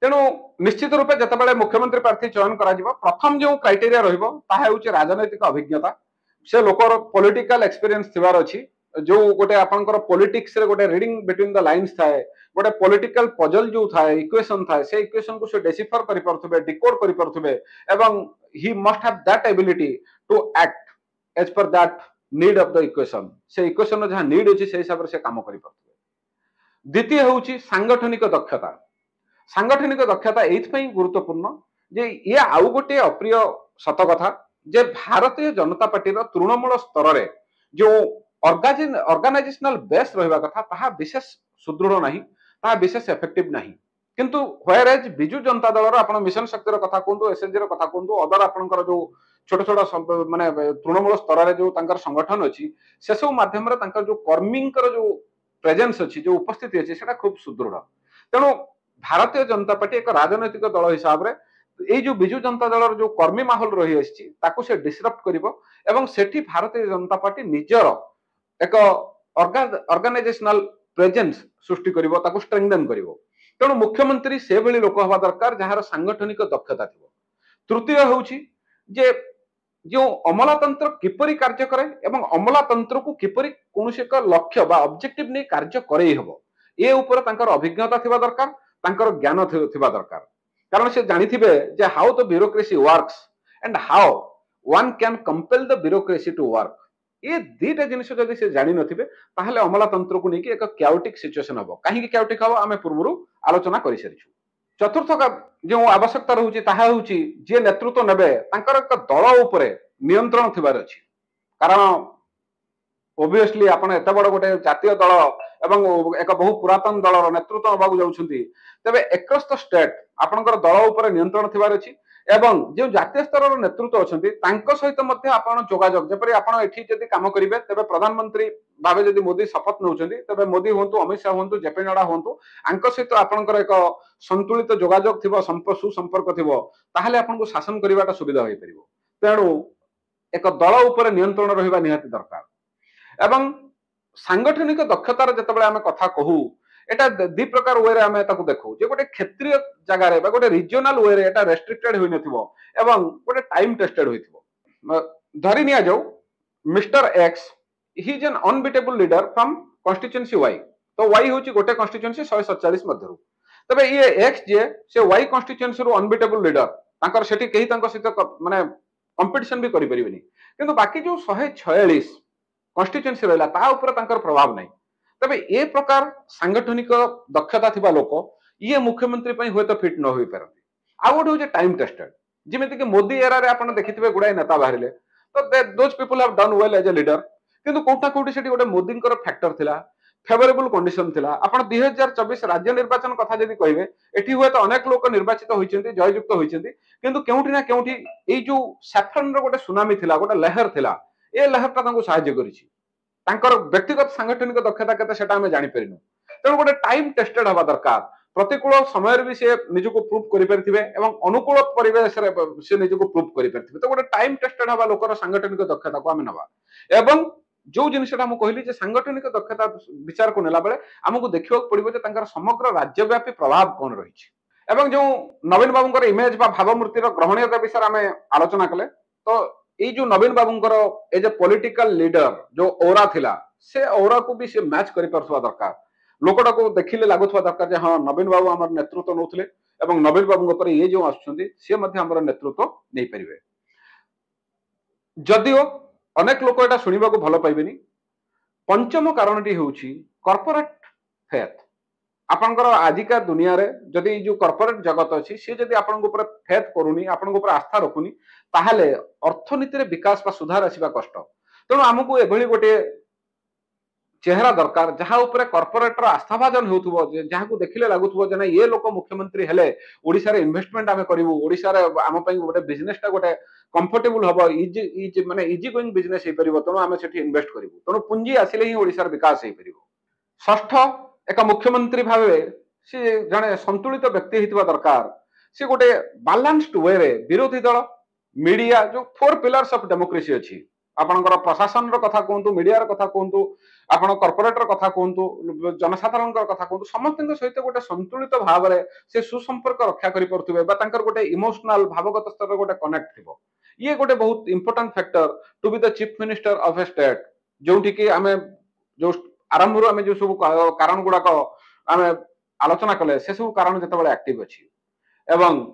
तेणु निश्चित रूपे जितेबाला मुख्यमंत्री प्रार्थी चयन करा प्रथम जो क्राइटेरिया रही राजनैतिक अभिज्ञता से लोकर पॉलिटिकल एक्सपीरियंस थिबार अछि जो गोटे आपनकर पॉलिटिक्स रे गोटे रीडिंग बिटवीन द लाइंस थाए गोटे पॉलिटिकल पजल जो थाए इक्वेशन थाए से इक्वेशन को से डिसिफर करि परथुबे डिकोड करि परथुबे एवं he must have that ability to act as per that need of the equation से इक्वेशन जहां नीड अछि से हिसाब से काम करि परथुबे। द्वितीय होउची सांगठनिक दक्षता एइथपई गुरुत्वपूर्ण जे ये आउ गोटे अप्रिय सत कथा जे भारतीय जनता पार्टी तृणमूल स्तर रे जो ऑर्गेनाइजेशनल बेस रहिबा कथा ताहा विशेष सुदृढ़ नहीं ताहा विशेष इफेक्टिव नहीं किंतु व्हेयर एज बिजु जनता दल आपण मिशन शक्ति कथा कहतु एसएचजी कथा कहतु अदर आपनकर जो छोट छोट माने तृणमूल स्तर रे जो तांकर संगठन अछि से सब माध्यम रे तांकर जो कर्मींकर जो प्रेजेंस अछि जो उपस्थिति अछि सेटा खूब सुदृढ़। तेणु भारतीय जनता पार्टी एक राजनैतिक दल हिसाब रे এই जो बिजु जनता दल जो कर्मी माहौल रही आछि ताकू से डिसरप्ट करिवो एवं सेठी भारतीय जनता पार्टी निजर एक ऑर्गेनाइजेशनल प्रेजेंस सृष्टि करिवो ताकू स्ट्रेंथन करिवो। तेणु मुख्यमंत्री से भली लोक हवा दरकार जहार सांगठनिक दक्षता थिबो। तृतीय होउछि जे जो अमलातंत्र किपरि कार्य करे एवं अमलातंत्र को किपरि कोनोसी एक लक्ष्य बा ऑब्जेक्टिव नै कार्य करई हबो ए ऊपर तांकर अभिज्ञता थिबा दरकार तांकर ज्ञान थिबा दरकार कारण से जानिथिबे जे how the bureaucracy works and how one can compel the bureaucracy to work ये दीटा जिनिस जदि से जानि नथिबे ताहले अमलातंत्र को नेकी एक क्याओटिक सिचुएशन हबो काहे कि क्याओटिक हबो आमे पूर्वरु आलोचना करि सरिछु। चतुर्थ का जो आवश्यकता रहउची ताहा होउची जे नेतृत्व नेबे तांकर एक दल उपरे नियंत्रण थिबार अछि कारण ओबियसली आपण एत बड़ गोटे जातीय दल एवं एक बहु पुरातन दलर नेतृत्व नबाकू जाउछन्ती तबे एक्रॉस द स्टेट आपनकर दल ऊपर नियंत्रण थिबार अछि एवं जो जातीय स्तर नेतृत्व अछन्ती तांको सहित मध्ये आपण जोगाजोग जेपरि आपण एठी जदि काम करिवे तबे प्रधानमंत्री भाबे जदि मोदी शपथ नउछन्ती तबे मोदी होंतु अमित शाह होंतु जेपी नड्डा होंतु आंको सहित आपनकर एक संतुलित जोगाजोग थिबो सुसंपर्क थिबो ताहाले आपनको शासन करिवाटा सुविधा होई परिबो। तेणु एक दल ऊपर नियंत्रण रहिबा निहाती दरकार एवं सांगठनिक दक्षतार जतबेले आमे कथा कहू एटा दि प्रकार वे रे आमे ताकू देखू जे गोटे क्षेत्रीय जगह रे बा गोटे रीजनल वे रे एटा रेस्ट्रिक्टेड होई नथिबो एवं गोटे टाइम टेस्टेड होइथिबो। धरि निया जाऊ mister X he is an unbeatable leader from constituency Y तो वाई होची गोटे कॉन्स्टिट्यूएंसी 147 मध्यरु तबे ये एक्स जे से वाई कॉन्स्टिट्यूएंसी रो अनबिटेबल लीडर तांकर सेठी केही तांको सहित माने कंपटीशन भी करि परिबेनी किंतु बाकी जो 146 कॉन्स्टिट्यूएंसी रहला ता ऊपर तांकर प्रभाव नाही तबे ए प्रकार सांगठनिक दक्षता थिबा लोक ये मुख्यमंत्री पई होय तो फिट न होई परती। आ गोटे होजे टाइम टेस्टेड जेमिति कि मोदी एरा रे आपण देखिथिबे गुडाय नेता बाहरिले तो those people have done well as a leader किंतु कोठा कोठी सेठी गोटे मोदींकर फैक्टर थिला फेवरेबल कंडीशन थिला। आपण 2024 राज्य निर्वाचन कथा जदि कहिबे एठी होय तो अनेक लोक निर्वाचित होइचंती जययुक्त होइचंती किंतु केउठी ना केउठी एई जो सैफरन रो गोटे सुनामी थिला गोटे लहर थिला ए लहरटा तांको सहाय्य करिछि तांकर व्यक्तिगत सांगठनिक दक्षता केते सेटा हमें जानि परिनु। तेणु गोटे टाइम टेस्टेड हवा दरकार प्रतिकूल समय भी से निजको प्रूव करि परथिबे एवं अनुकूल परिवेश रे से निजको प्रूव करि परथिबे तो गोटे टाइम टेस्टेड हवा लोकर सांगठनिक दक्षता को हमें नबा एवं जो जिनिसटा हम कहली जे सांगठनिक दक्षता विचार को नेला बेले हमकु देखियो पड़िबो जे तांकर समग्र राज्यव्यापी प्रभाव कोन रहिछि एवं जो नवीन बाबूंकर इमेज बा भावमूर्ति रो ग्रहणीयता विषय हमें आलोचना कले तो ये जो नवीन बाबूंकर एज ए पॉलिटिकल लीडर जो ओरा थिला से ओरा को भी से मैच करि परथवा दरकार लोकटा को देखिले लागुथवा दरकार जे हां नवीन बाबू हमर नेतृत्व नउथले एवं नवीन बाबूंक पर ये जो आछुछंती से मध्ये हमर नेतृत्व नै परिबे। जदिओ अनेक लोक एटा सुनिबा को भलो पाइबेनी पंचम कारणटी होउची कॉर्पोरेट फेथ आपनकर आजिका दुनिया रे जदि जो कॉर्पोरेट जगत अछि से जदि आपन ऊपर फेथ करूनी आपन ऊपर आस्था रखुनी ताहाले अर्थनीति रे विकास बा सुधार आसीबा कष्ट। तेणु हमकु एभली गोटे चेहरा दरकार जहां ऊपर कॉर्पोरेट रो आस्थाभाजन होउथबो जहां को देखिले लागुथबो जे ना ये लोक मुख्यमंत्री हेले ओडिसा रे इन्वेस्टमेंट आमे करिवु ओडिसा रे आम पई गोटे बिजनेस टा गोटे कंफर्टेबल हबो इजी माने इजी गोइंग बिजनेस हे परिबो तेणु आमे सेठी इन्वेस्ट करिवु तेणु पुंजी आसिले ही ओडिसा रे विकास हे परिबो। षष्ठ एक मुख्यमंत्री भावे से जने संतुलित व्यक्ति हितबा दरकार से गोटे बैलेंस्ड वे रे विरोधी दल मीडिया जो 4 पिलर्स ऑफ डेमोक्रेसी अछि आपणकर प्रशासन कथा कहतु मीडिया कथा कहतु आपण कॉर्पोरेटर कथा कहतु जनसाधारण कथा कहतु समस्त सहित गोटे संतुलित भाव में से सुसंपर्क रक्षा कर गोटे इमोशनल भावगत स्तर गोटे कनेक्ट थी ये गोटे बहुत important factor to be the chief minister of a state जो आम जो आरंभ आम जो सब कारण गुड़ाक आम आलोचना कले से सब कारण जिते एक्टिव अच्छी एवं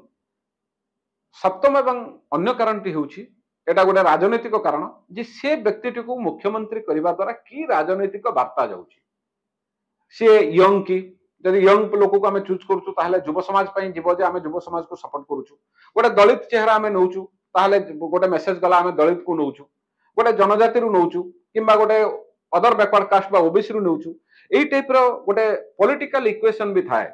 सप्तम एवं अन्य कारणटी होउछि एटा गोटे राजनैतिक कारण जे से व्यक्तिटी को मुख्यमंत्री करबा द्वारा की राजनैतिक वार्ता जाउछि से यंग की जदि यंग लोक को आम चूज करूछु ताहले युव समाज पई जीव जे आम युव समाज को सपोर्ट करूछु गोटे दलित चेहरा आम नौछु ताहले गोटे मेसेज गला आम दलित को नौछु गोटे जनजाति रु नौछु किंबा गोटे अदर बैकवर्ड कास्ट बा ओबीसी रु नौछु एई टाइप रो गोटे पॉलिटिकल इक्वेशन भी थाए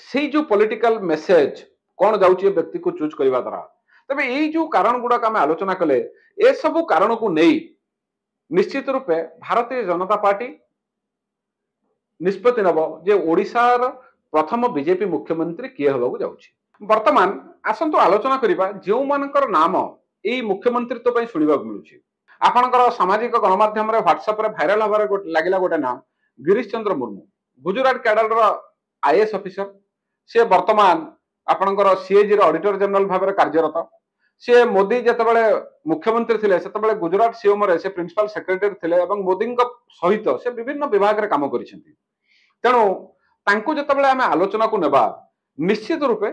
से जो पॉलिटिकल मेसेज कौन जाउछि व्यक्ति को चूज करबा द्वारा तबे यही जो कारण गुड़ाक आम आलोचना कले ए सब कारण को नहीं निश्चित रूपे भारतीय जनता पार्टी निष्पत्ति नब जे ओडिशार प्रथम बीजेपी मुख्यमंत्री किए होबाकू जाउछि वर्तमान आसंतु आलोचना करिबा जेउ मानकर नाम एई मुख्यमंत्रीत्व पई सुनिबा मिलुछि आपनकर सामाजिक गणमाध्यम रे व्हाट्सएप रे भाइराल हबार लागिला गोटे नाम गिरीश चंद्र मुर्मू गुजरात कैडर रो आईएएस ऑफिसर से वर्तमान आपनकर सीएजी रो ऑडिटर जनरल भाव कार्यरत से मोदी जितेबाला मुख्यमंत्री थिले सेतेबाला गुजरात सीएम रे से प्रिंसिपल सेक्रेटरी थिले एवं मोदी सहित से विभिन्न विभाग रे काम करिसेंती तेणु तांको जितेबाला आमे आलोचना को नेबा निश्चित रूपे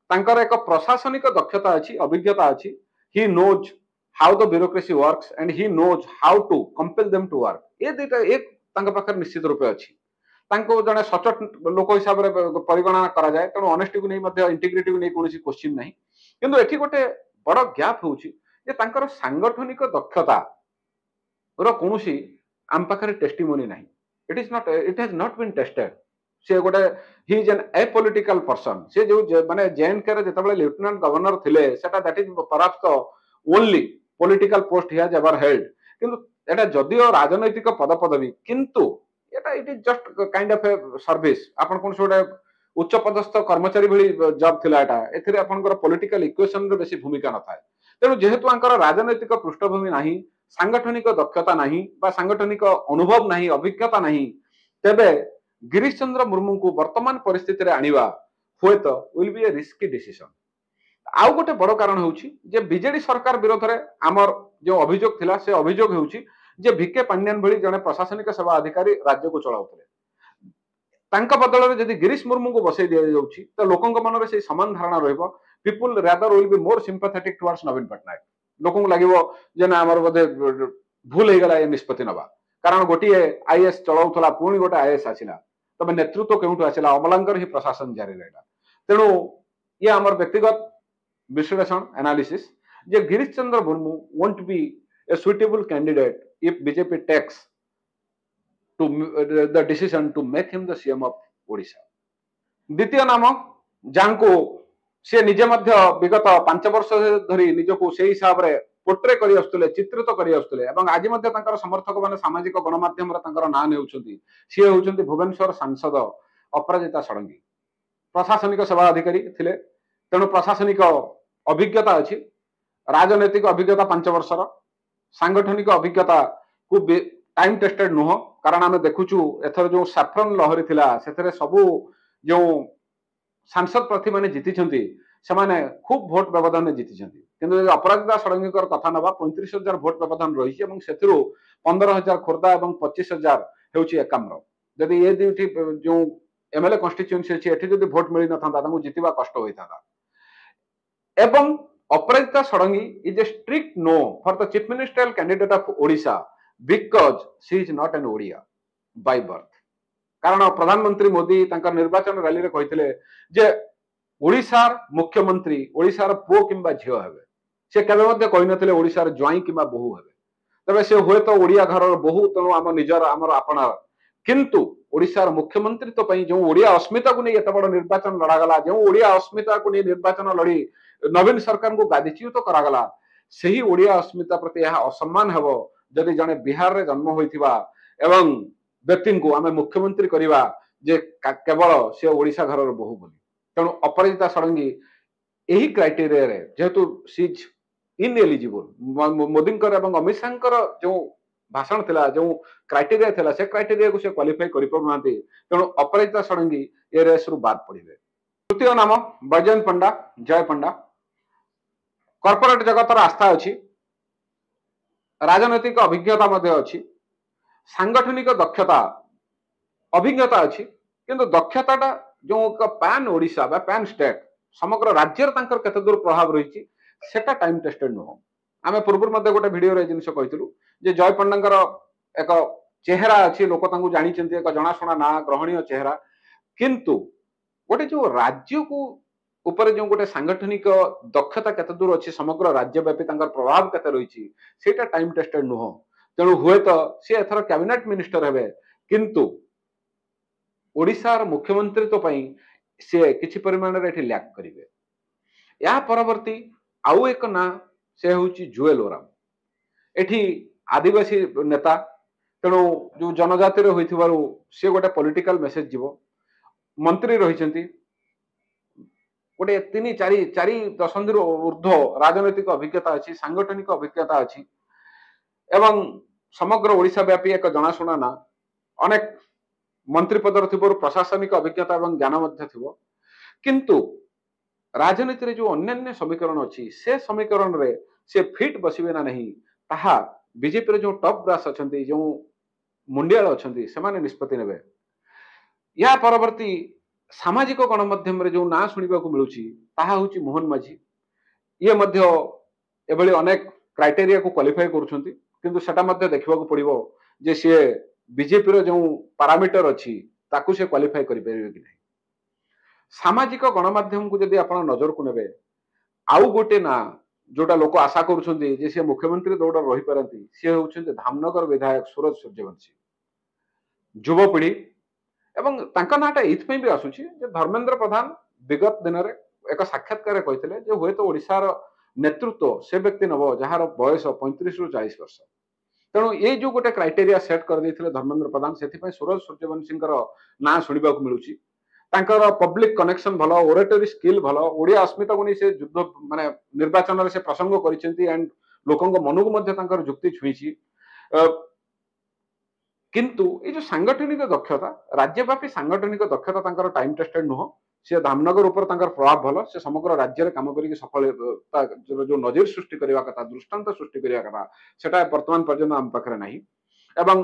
तांकर एक प्रशासनिक दक्षता अछि अभिज्ञता अछि he knows how the bureaucracy works and he knows how to compel them to work ए दुटा एक तांका पाखर निश्चित रूपे अछि तांको जने सचोट लोक हिसाब रे परिगणना करा जाय तेणु ऑनेस्टी को नहीं मध्य इंटीग्रिटी को नहीं कोनोसी क्वेश्चन नहीं किंतु एठी गोटे बड़ गैप होउछि जे तांकर सांगठनिक दक्षता रो कोनोसी आम पाखरे टेस्टिमोनी नहीं it has not been tested से गोटे he is an apolitical person से जो माने जेएनके रे जेतेबेले लेफ्टिनेंट गवर्नर थिले सेटा that is perhaps the only political post he has ever held किंतु एटा जदियो राजनैतिक पद पदवी किंतु एटा it is just kind of a service आपण कोन सोडे उच्च पदस्थ कर्मचारी भली जॉब थिला एटा एथिरे आपनकर पॉलिटिकल इक्वेशन रो बेसी भूमिका न थाए तेणु जेहेतु आंकर राजनैतिक पृष्ठभूमि नाही सांगठनिक दक्षता नाही बा सांगठनिक अनुभव नाही अभिज्ञता नाही तेबे गिरीश चंद्र मुर्मू को वर्तमान परिस्थिति रे आनिबा होय तो will be A risky decision आउ गोटे बड़ कारण होउछि जे बीजेडी सरकार विरोध रे आमर जो अभियोग थिला से अभियोग होउछि जे भिके पांड्यान भली जने प्रशासनिक सेवा अधिकारी राज्य को चलाउथिले तांका बदल रे यदि गिरीश मुर्मू को बसई दिया जाउछि तो लोकंक मन रे से समान धारणा रहइबो people rather will be more sympathetic towards Naveen Patnaik लोकंक लागिवो जे ना हमर बदे भूल हे गला ए निष्पत्ति नबा कारण गोटिए आईएएस चलाउथला पुणी गोटे आईएएस आसिला तबे नेतृत्व केउठु आसिला अमलांकर ही प्रशासन जारी रहला तेणु ये हमर व्यक्तिगत विश्लेषण एनालिसिस जे Girish Chandra Murmu won't be a suitable candidate if BJP takes to the decision to make him the CM of Odisha. द्वितीय नाम जांको से निजे मध्य विगत 5 वर्ष धरी निजको से हिसाब रे पोर्ट्रे करि आस्तले चित्रित करि आस्तले एवं आज मध्य तांकर समर्थक माने सामाजिक गणमाध्यम रे तांकर नाम नेउछंती से होउछंती भुवनेश्वर सांसद अपराजिता षडंगी प्रशासनिक सेवा अधिकारी थिले तेणु प्रशासनिक अभिज्ञता अछि राजनैतिक अभिज्ञता 5 वर्षर सांगठनिक अभिज्ञता को टाइम टेस्टेड नुह कारण आम देखुचु एथर जो सैफ्रन लहरी थिला सेथरे सबु जो सांसद प्रार्थी माने जीतिछंती से माने खूब भोट व्यवधान में जीतिछंती किंतु अपराजिता षडंगीकर कथा नबा 35,000 भोट व्यवधान रहिछि एवं सेथिरु 15,000 खोर्धा एवं 25,000 हेउछि एकाम्र जदि ए दुइटी जो एमएलए कन्स्टिट्यूएंसी अछि एठी जदि भोट मिलि नथांता तांकु जितिबा कष्ट होइथांता एवं Aparajita Sarangi is a strict no for the chief ministerial candidate of Odisha because she is not an Odia by birth कारण प्रधानमंत्री मोदी तांकर निर्वाचन रैली रे कहिथिले जे ओडिशार मुख्यमंत्री ओडिशार पो किंबा झियो हेबे से केबे मध्ये कहि नथिले ओडिशार ज्वाई किंबा बहु हेबे तबे से होय तो ओडिया घरर बहु तनो आम निजर आमर आपणार किंतु ओडिशार मुख्यमंत्री तो पई जो ओडिया अस्मिता को नै एत बड़ निर्वाचन लड़ा गला जो ओडिया अस्मिता को नै निर्वाचन लड़ी नवीन सरकार को गादीच्युत करा गला सेही ओडिया अस्मिता प्रति यह असम्मान हेबो जदि जने बिहार रे जन्म होइथिबा एवं व्यक्ति को आमे मुख्यमंत्री करिबा जे केवल से ओडिशा घरर बहु बोली तेणु अपराजिता षडंगी एही क्राइटेरिया रे जेहेतु सीज इनएलिजिबल मोदी एवं अमित शाह जो भाषण थिला जो क्राइटेरिया थिला से क्राइटेरिया को से क्वालिफाई करि पारु नांती तेणु अपराजिता षडंगी ए रेस रु बाद पड़िबे। तृतीय नाम बैजयंत पंडा जय पंडा। कॉर्पोरेट जगतर आस्था अच्छी, राजनैतिक अभिज्ञता मध्य अच्छी, सांगठनिक दक्षता अभिज्ञता अच्छी, किंतु दक्षताटा जो पैन ओडिशा बा पैन स्टेट समग्र राज्यर तांकर केते दूर प्रभाव रही सेटा टाइम टेस्टेड नुह। आम पूर्व गोटे भिडियो जिन कही जे जय पंडा एक चेहरा अच्छी, लोक जानी एक जनाशुना ना ग्रहणीय चेहरा, किंतु गोटे जो राज्य को ऊपर जो गोटे सांगठनिक दक्षता केते दूर अच्छी, समग्र राज्यव्यापी प्रभाव केते रही सेटा टाइम टेस्टेड नुह। तेणु हुए तो सी एथर कैबिनेट मिनिस्टर हेबे, किंतु ओडिशार मुख्यमंत्री तो से किछि परिमाण रे एठी लैक करिवे। या परवर्ती आउ एक ना से होची जुएल ओराम। एठी आदिवासी नेता, तेणु जो जनजाति रे होइथिबारु से गोटे पॉलिटिकल मेसेज जीवो। मंत्री रहिसेंती, गोटे 3-4 दशंधि ऊर्ध्व राजनैतिक अभिज्ञता अच्छी, सांगठनिक अभिज्ञता अच्छी एवं समग्र ओडिशा व्यापी एक जनाशुना ना, अनेक मंत्री पदर थिबोर प्रशासनिक अभिज्ञता एवं ज्ञान मध्य थिबो, किंतु राजनीति रे जो अन्य समीकरण अच्छी से समीकरण रे से फिट बसिबे ना नहीं ताहा बीजेपी रे जो टॉप ब्रास अछंती, जो मुंडियाल अछंती, सेमाने निष्पत्ति नेबे। या परवर्ती सामाजिक गणमाध्यम रे जो ना सुनिबा को मिलुची ताहा होची मोहन माझी। ये मध्य एभली अनेक क्राइटेरिया को क्वालिफाई करूछंती, किंतु सेटा मध्य देखिबा को पड़िबो जे से बीजेपी रो जो पैरामीटर अच्छी ताकू से क्वालिफाई करि परिबे कि नहीं। सामाजिक गणमाध्यम को जदि आपण नजर को नेबे, आउ गोटे ना जोटा लोक आशा करूछंती जे से मुख्यमंत्री दौड़ रही पारंती, से होउछंती धामनगर विधायक सूरज सूर्यवंशी। युवपीढ़ी एवं तांका नाटा एथपई भी आसुची जे धर्मेंद्र प्रधान विगत दिन रे एक साक्षात्कार कहथिले जे हुए तो ओडिशार नेतृत्व से व्यक्ति नब जहार बयस 35 रु 40 वर्ष। तेणु ये जो गोटे क्राइटेरिया सेट कर देथिले धर्मेंद्र प्रधान, सेथिपई सूरज सूर्यवंशींकर ना सुनिबा को मिलुची। तांकर पब्लिक कनेक्शन भलो, ओरेटरी स्किल भलो, ओडिया अस्मिता गुनी से युद्ध माने निर्वाचन रे से प्रसंग करिसेंती एंड लोकंग मनु को मध्य तांकर जुक्ति छुईची। किंतु ये जो सांगठनिक दक्षता, राज्यव्यापी सांगठनिक दक्षता तांकर टाइम टेस्टेड नुह। से धामनगर ऊपर तांकर प्रभाव भलो, से समग्र राज्य रे काम करिक सफल जो नजर सृष्टि करबा कथा, दृष्टांत सृष्टि करबा कथा, सेटा वर्तमान पर्यंत आम पाखरे नाही। एवं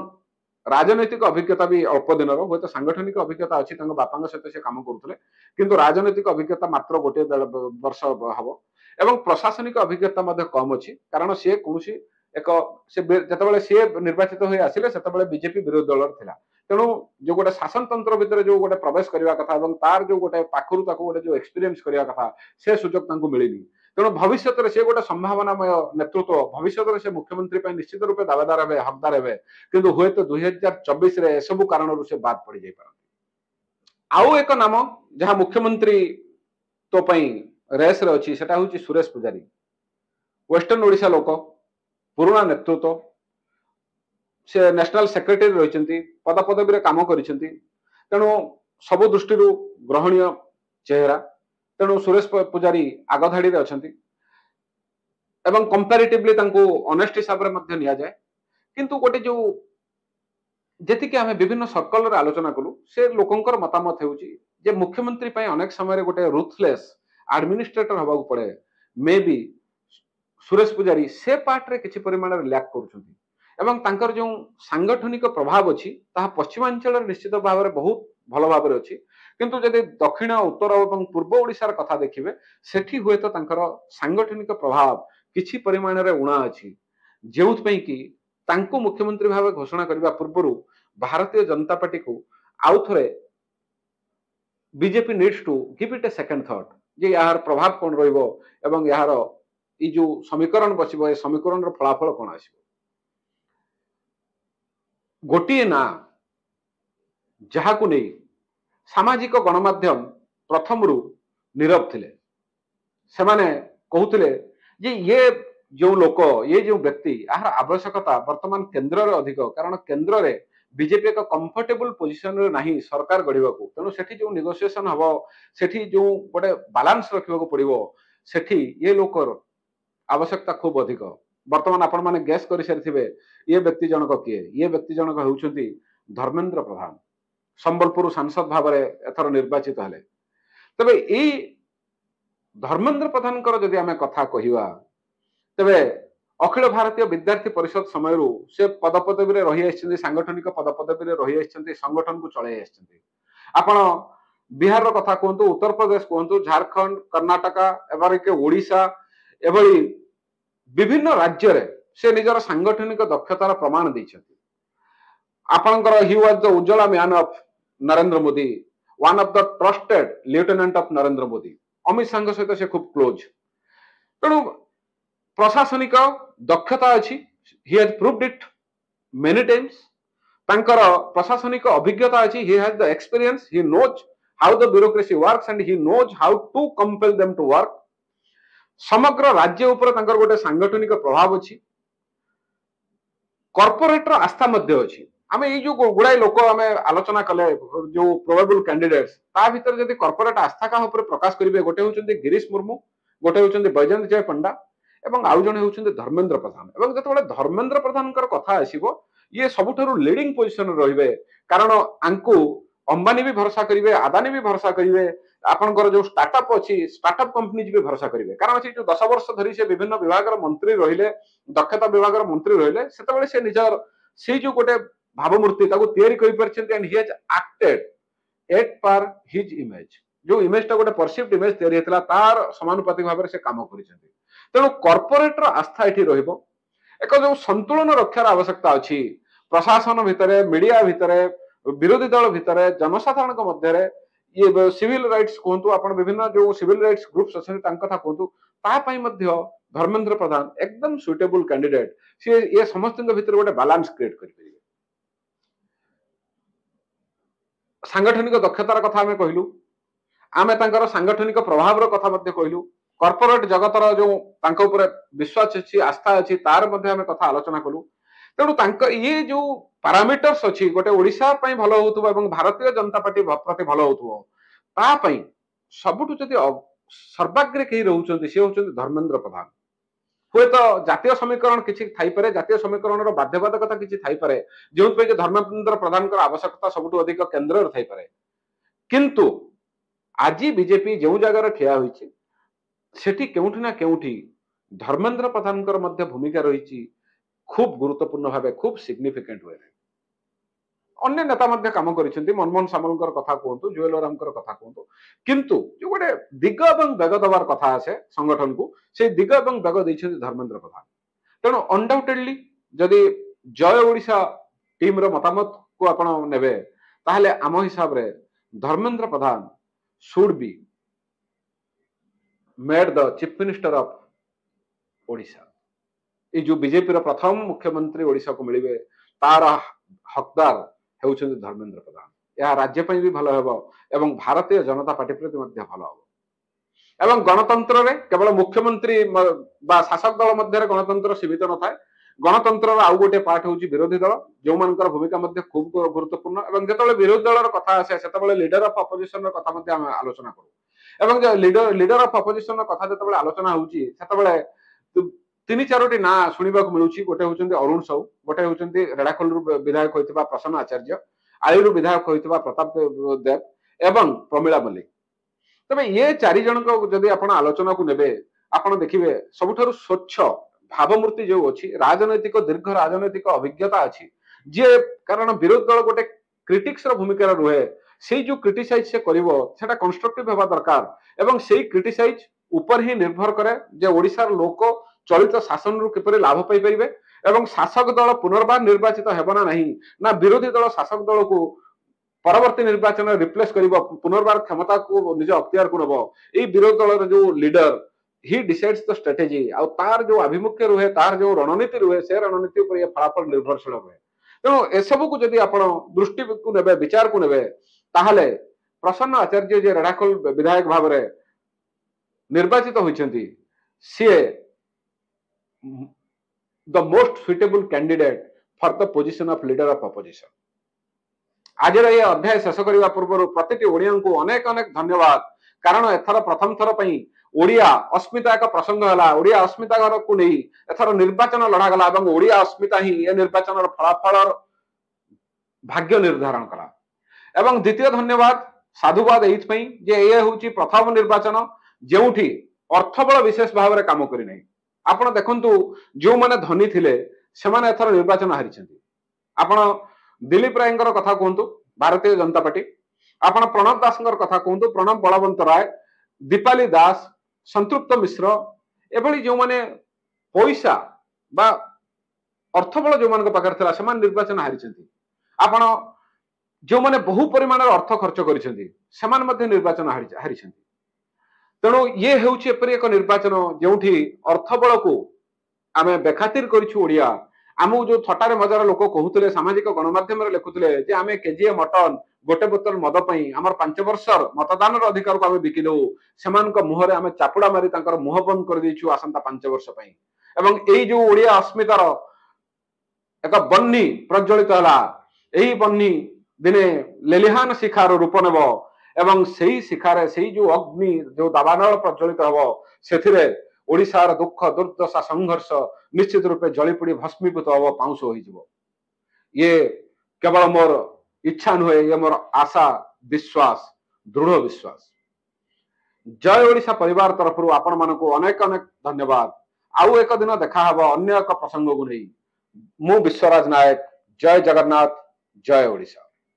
राजनैतिक अभिज्ञता भी अल्प दिन हुए तो सांगठनिक अभिज्ञता अच्छी, बापा सहित से काम करुले, किंतु राजनैतिक अभिज्ञता मात्र गोटे वर्ष हम एवं प्रशासनिक अभिज्ञता कम अच्छी, कारण सी कौन एक जिते सी निर्वाचित हो आसिले से बीजेपी विरोधी दल था। तेणु जो गोटे शासन तंत्र भितर जो गोटे प्रवेश करने कथा तार जो गोटे पाखु गोटे जो एक्सपीरियंस करने कथा से सुजोग मिलनी। तेणु भविष्य में से गोटे संभावनामय नेतृत्व, भविष्य में से मुख्यमंत्री निश्चित रूपे दावेदार हे, हकदार हे, किंतु हुए तो 2024 रे एसबु कारण से बाद पड़ जाई पारती। आउ एक नाम जहां मुख्यमंत्री तो रेस रे अच्छी सेटा होची सुरेश पुजारी। वेस्टर्न ओडिशा लोक, पुराना नेतृत्व, से नेशनल सेक्रेटरी रही, पद पदवी रे काम करिसेंती, तेणु सब दृष्टि ग्रहणीय चेहरा। तेणु सुरेश पुजारी आगधाड़ी रे अछंती एवं कंपैरेटिवली तांको ऑनेस्ट हिसाब रे मध्य निया जाए। किंतु गोटे जो जेति के हमें विभिन्न सर्कल रे आलोचना करू, से लोकंकर मतामत हेउची जे मुख्यमंत्री पय अनेक समय रे गोटे रूथलेस एडमिनिस्ट्रेटर हबा को पड़े। मे बी सुरेश पुजारी से पार्ट रे किछि परिमाण रे लैक करूछंती एवं तांकर जो सांगठनिक प्रभाव अछि ताहा पश्चिमांचल रे निश्चित भाव रे बहुत भलो भाव रे अछि। किंतु जदि दक्षिण, उत्तर एवं पूर्व ओडिशार कथा देखिबे, सेठी हुए तो तांकर सांगठनिक प्रभाव किछि परिमाण रे उणा अछि, जेउथ पई कि तांको मुख्यमंत्री भाव घोषणा करबा पूर्वरु भारतीय जनता पार्टी को आउ थरे BJP needs to give it a second thought जे यार प्रभाव कोन रहइबो एवं यार ई जो समीकरण बसिबो, ए समीकरण रो फलाफल कोन आसीबो। गोटिए ना जहा को नहीं सामाजिक गणमाध्यम प्रथम रु नीरव थिले। से माने कहूतिले जे ये जो लोक, ये जो व्यक्ति, यार आवश्यकता वर्तमान केंद्र रे अधिक, कारण केंद्र रे बीजेपी एक कंफर्टेबल पोजिशन रे नाही सरकार गढ़िबा को। तेणु सेठी जो नेगोशिएशन हबो, सेठी जो गोटे बैलेंस रखिबा को पड़िबो, सेठी ये लोकर आवश्यकता खूब अधिक बर्तमान आपण माने गैस कर सारी ये व्यक्ति जनक किए ये व्यक्ति जनक होउछंती धर्मेंद्र प्रधान संबलपुर सांसद भाव में एथर निर्वाचित हेले तबे यही धर्मेंद्र प्रधान जदि आम कथा कहवा तेरे अखिल भारतीय विद्यार्थी परिषद समय से पदपदवी रही सांगठनिक पदपदवी रही संगठन को चलाई आपण बिहार कथा कहतु उत्तर प्रदेश कहतु झारखंड कर्णाटक एवं ओडिशा एभली विभिन्न राज्य रे से निजर सांगठनिक दक्षतार प्रमाण देइछथि आपनकर he was the Ujjwala man of Narendra Modi one of the trusted lieutenant of Narendra Modi Amit Shah सहित से खूब क्लोज तेणु प्रशासनिक दक्षता अच्छी he has proved it many times तांकर प्रशासनिक अभिज्ञता अच्छी he has the experience he knows how the bureaucracy works and he knows how to compel them to work समग्र राज्य उपर तांकर गोटे सांगठनिक प्रभाव अच्छी कॉर्पोरेटर आस्था मध्य अच्छी आम ये जो गुड़ाई लोक आम आलोचना कले जो प्रोबेबल कैंडिडेट्स ता भीतर जदि कॉर्पोरेट आस्था का ऊपर प्रकाश करेंगे गोटे होउछन्ति गिरीश मुर्मू गोटे होउछन्ति बैजयंत जय पंडा एवं आउ जने होउछन्ति धर्मेंद्र प्रधान एवं जतबेले धर्मेंद्र प्रधान कथा आसीबो ये सबुठारु लीडिंग पोजिशन रहिबे कारण आंकु अंबानी भी भरोसा करेंगे आदानी भी भरोसा करेंगे आपनकर जो स्टार्टअप अच्छी स्टार्टअप कंपनीज भी भरोसा करेंगे कारण से जो 10 वर्ष धरी से विभिन्न विभाग मंत्री रहिले दक्षता विभाग मंत्री रहिले सेतबेले से निजर से जो गोटे भावमूर्ति तैयारी and he has acted at par his image जो इमेज टा गोटे परसिव्ड इमेज तैयारी हेतला तार समानुपातिक भाव से काम करिसेंती तेणु कॉर्पोरेटर आस्था एठी रहिबो एक जो संतुलन रक्षार आवश्यकता अछि प्रशासन भितरे मीडिया भितरे विरोधी दल भितरे जनसाधारण मध्य ये सिविल राइट्स कहतु आप विभिन्न जो सिविल राइट्स ग्रुप्स अच्छे कथा कहतु तापाई मध्य धर्मेंद्र प्रधान एकदम सुइटेबल कैंडिडेट सी ये समस्त भीतर गोटे बैलेंस क्रिएट करेंगे सांगठनिक दक्षतार कथा आम कहलु आम सांगठनिक प्रभाव कथा कहलु कॉर्पोरेट जगतर जो विश्वास अच्छी आस्था अच्छी तार आम कथा आलोचना कलु तेणु ये जो पारामीटर्स अच्छी गोटे ओडिशा भल हो भारतीय जनता पार्टी प्रति भल हो सबुठु जदि सर्वाग्रे कहीं रोचे सी होउछन्ति धर्मेंद्र प्रधान हुए तो जातीय समीकरण किसी थाईपरे जातीय समीकरण बाध्यबाधकता किसी थाईपरे जो धर्मेंद्र प्रधान आवश्यकता सबुठु अधिक केंद्र थाईपरे किंतु आज बीजेपी जो जगार ठिया होइछि सेठी केउठी ना केउठी धर्मेंद्र प्रधान भूमिका रही खूब गुरुत्वपूर्ण भाव खूब सिग्निफिकेंट वे अन्य नेता मध्य काम करिसेंती मनमोहन सामलकर कथा कहतु जुएल ओराम कथा कहतु किंतु जो गोटे दिग एवं बेग दबार कथा आसे संगठन को से दिग एवं बेग देइछन्ति धर्मेंद्र प्रधान तेणु अनडाउटेडली जदि जय ओडिशा टीम रो मतामत को आपण नेबे ताहले आम हिसाब रे Dharmendra Pradhan should be made the chief minister of Odisha ये जो बीजेपी रो प्रथम मुख्यमंत्री ओडिशा को मिलिबे तार हकदार हेउछन्ति धर्मेंद्र प्रधान यह राज्य पई भी भलो हेबो एवं भारतीय जनता पार्टी प्रति मध्य भलो हेबो एवं गणतंत्र रे केवल मुख्यमंत्री बा शासक दल मध्य गणतंत्र सीमित न थाए गणतंत्र आउ गोटे पार्ट होउची विरोधी दल जो मानकर भूमिका मध्य खूब गुरुत्वपूर्ण एवं जेतबेले विरोधी दलर कथा आसे सेतबेले लीडर ऑफ अपोजिशन र कथा मध्य हम आलोचना करू एवं जो लीडर ऑफ अपोजिशन र कथा जेतबेले आलोचना होउची सेतबेले तीन चारोटी ना शुणा मिलूँ गोटे होती अरुण साहू गोटे होती रेड़ाखोल विधायक होता प्रसन्न आचार्य आईरू विधायक होता प्रताप देव एवं प्रमिला मल्लिक तबे ये चारि जन को जदि आपण आलोचना को नेबे आपण देखिबे सबुठारु स्वच्छ भावमूर्ति जो अच्छी राजनैतिक दीर्घ राजनैतिक अभिज्ञता अच्छी जे कारण विरोधी दल गोटे क्रिटिक्स भूमिका रुहे से जो क्रिटिसाइज से करिवो सेटा कंस्ट्रक्टिव हेबा दरकार एवं सेही क्रिटिसाइज ऊपर ही निर्भर करे जे ओडिसार लोक चलित शासन रु किपरि लाभ पाई परिबे एवं शासक दल पुनर्बार निर्वाचित हेबना नहीं ना विरोधी दल शासक दल को परवर्ती निर्वाचन रिप्लेस करिवो पुनर्बार क्षमता को निज अख्तियार को नबो ए विरोधी दल जो leader he decides the strategy आ तार जो आभिमुख्य रुहे तार जो रणनीति रुहे से रणनीति ऊपर ये फलाफल निर्भरशील रुहे तेणु ए सब को जदि आपण दृष्टि को नेबे विचार को नेबे ताहले प्रसन्न आचार्य जे रेड़ाखोल विधायक भाव रे निर्वाचित होइछन्ती से the most suitable candidate for the position of leader of opposition आज ये अध्याय शेष करने पूर्व प्रति ओडिया को अनेक अनेक धन्यवाद कारण एथर प्रथम थर पई ओडिया अस्मिता एक प्रसंग है ओडिया अस्मिता को नहीं एथर निर्वाचन लड़ागला ओडिया अस्मिता ही ए निर्वाचन फलाफल भाग्य निर्धारण कला एवं द्वितीय धन्यवाद साधुवाद ये हूँ प्रथम निर्वाचन जोठी अर्थबल विशेष भाव में काम करना आपण देखंतु जो माने धनी थिले सेमाने एथर निर्वाचन हारी आपण दिलीप राय कथा कहतु भारतीय जनता पार्टी आपण प्रणब दास कथा कहतु प्रणब बलवंत राय दीपाली दास संतृप्त मिश्र एभली जो माने पैसा बा अर्थबल जो मान पाखे था से निर्वाचन हारी आपण जो माने बहु परिमाण अर्थ खर्च कर निर्वाचन हारी तेणु ये हूँ एक निर्वाचन जो अर्थबल को आम बेखातिर करिया आमको जो थटारे मजार लोक कहते सामाजिक गणमाध्यम लिखुते आम केजीए मटन गोटे बोतल मद आमर 5 वर्ष मतदान अधिकार को आम बिकिलु से मुहर आम चापुड़ा मारी मुह बंद कर आसंता 5 वर्ष एवं यही जो ओडिया अस्मितार एक बन्नी प्रज्वलित है बन्नी दिने लेलिहान शिखार रूप नेब एवं सही शिखारे सही जो अग्नि जो दावानल प्रज्वलित हम से ओडिशार दुख दुर्दशा संघर्ष निश्चित रूपे जलीपोड़ी भस्मीभूत हम पाउंस हो ये केवल मोर इच्छा नुहे ये मोर आशा विश्वास दृढ़ विश्वास। जय ओडिशा परिवार तरफ आपण मानक अनेक अनेक धन्यवाद। आउ एक दिन देखा अन्य एक प्रसंग को नहीं मु विश्वराज नायक। जय जगन्नाथ जय ओडिशा।